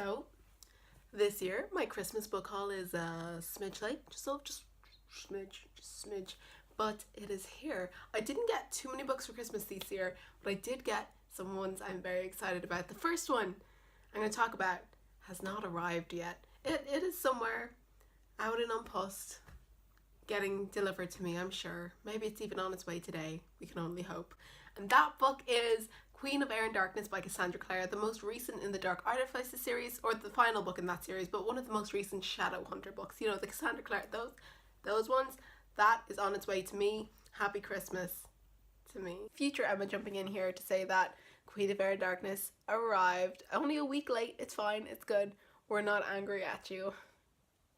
So, this year my Christmas book haul is a smidge late, just smidge, but it is here. I didn't get too many books for Christmas this year, but I did get some ones I'm very excited about. The first one I'm going to talk about has not arrived yet. It is somewhere out in Unpost, getting delivered to me, I'm sure. Maybe it's even on its way today. We can only hope. And that book is Queen of Air and Darkness by Cassandra Clare, the most recent in the Dark Artifices series, or the final book in that series, but one of the most recent Shadowhunter books. You know, the Cassandra Clare, those ones. That is on its way to me. Happy Christmas to me. Future Emma jumping in here to say that Queen of Air and Darkness arrived. Only a week late. It's fine. It's good. We're not angry at you.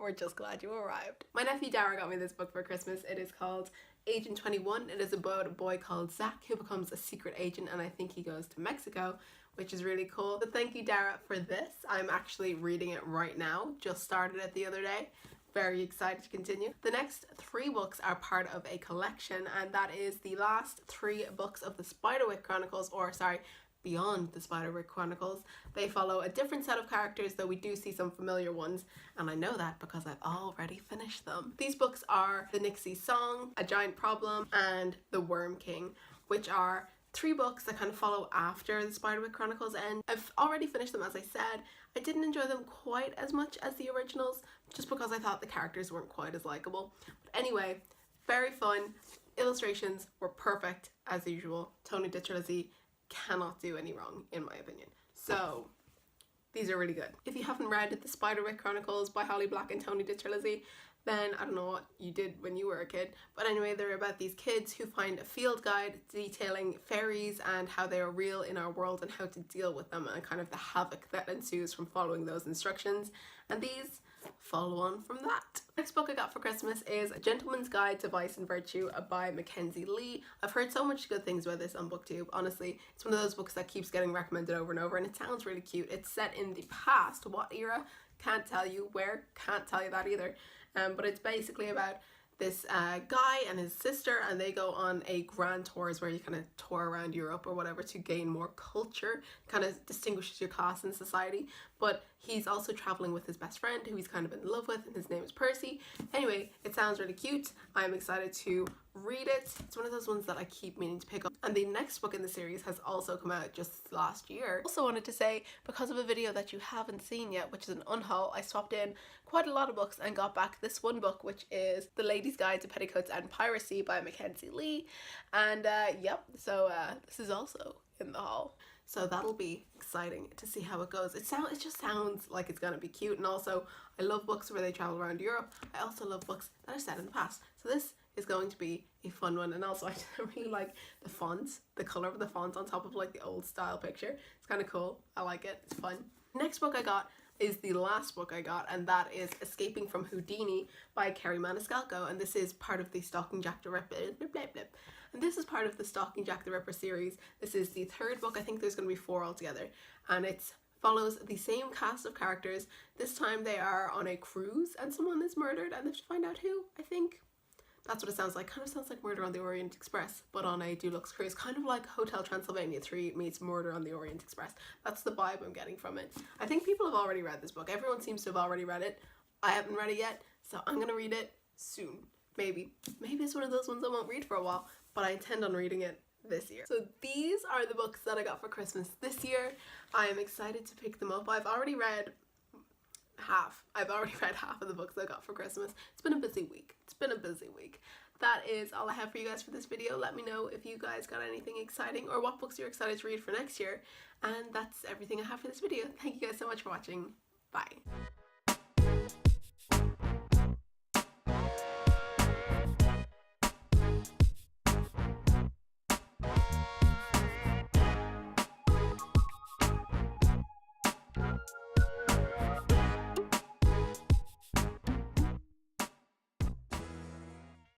We're just glad you arrived. My nephew Dara got me this book for Christmas. It is called Agent 21. It is about a boy called Zach who becomes a secret agent, and I think he goes to Mexico, which is really cool. So thank you, Dara, for this. I'm actually reading it right now. Just started it the other day. Very excited to continue. The next 3 books are part of a collection, and that is the last 3 books of the Spiderwick Chronicles, or sorry, Beyond the Spiderwick Chronicles. They follow a different set of characters, though we do see some familiar ones, and I know that because I've already finished them. These books are The Nixie Song, A Giant Problem, and The Worm King, which are 3 books that kind of follow after the Spiderwick Chronicles end. I've already finished them, as I said. I didn't enjoy them quite as much as the originals, just because I thought the characters weren't quite as likable. But anyway, very fun. Illustrations were perfect, as usual. Tony DiCerlizzi cannot do any wrong, in my opinion. So these are really good. If you haven't read The Spiderwick Chronicles by Holly Black and Tony DiCerlizzi, then I don't know what you did when you were a kid. But anyway, they're about these kids who find a field guide detailing fairies and how they are real in our world and how to deal with them, and kind of the havoc that ensues from following those instructions. And these follow on from that. Next book I got for Christmas is A Gentleman's Guide to Vice and Virtue by Mackenzie Lee. I've heard so much good things about this on BookTube. Honestly, it's one of those books that keeps getting recommended over and over, and it sounds really cute. It's set in the past. What era? Can't tell you. Where? Can't tell you that either. But it's basically about this guy and his sister, and they go on a grand tours where you kind of tour around Europe or whatever to gain more culture, kind of distinguishes your class in society. But he's also traveling with his best friend who he's kind of in love with, and his name is Percy. Anyway, it sounds really cute. I'm excited to read it. It's one of those ones that I keep meaning to pick up. And the next book in the series has also come out just last year. Also wanted to say, because of a video that you haven't seen yet, which is an unhaul, I swapped in quite a lot of books and got back this one book, which is The Lady's Guide to Petticoats and Piracy by Mackenzie Lee. And yep, so this is also in the haul. So that'll be exciting to see how it goes. It just sounds like it's gonna be cute, and also I love books where they travel around Europe. I also love books that are set in the past. So this is going to be a fun one, and also I really like the fonts, the colour of the fonts on top of like the old style picture. It's kind of cool. I like it. It's fun. Next book I got is the last book I got, and that is Escaping from Houdini by Kerry Maniscalco, and this is part of the Stalking Jack the Ripper. And this is part of the Stalking Jack the Ripper series. This is the 3rd book. I think there's going to be 4 altogether, and it follows the same cast of characters. This time they are on a cruise and someone is murdered and they have to find out who. I think that's what it sounds like. Kind of sounds like Murder on the Orient Express, but on a deluxe cruise. Kind of like Hotel Transylvania 3 meets Murder on the Orient Express. That's the vibe I'm getting from it. I think people have already read this book. Everyone seems to have already read it. I haven't read it yet, so I'm gonna read it soon. Maybe it's one of those ones I won't read for a while, but I intend on reading it this year. So these are the books that I got for Christmas this year. I am excited to pick them up. I've already read half of the books I got for Christmas. It's been a busy week. That is all I have for you guys for this video. Let me know if you guys got anything exciting or what books you're excited to read for next year. And that's everything I have for this video. Thank you guys so much for watching. Bye.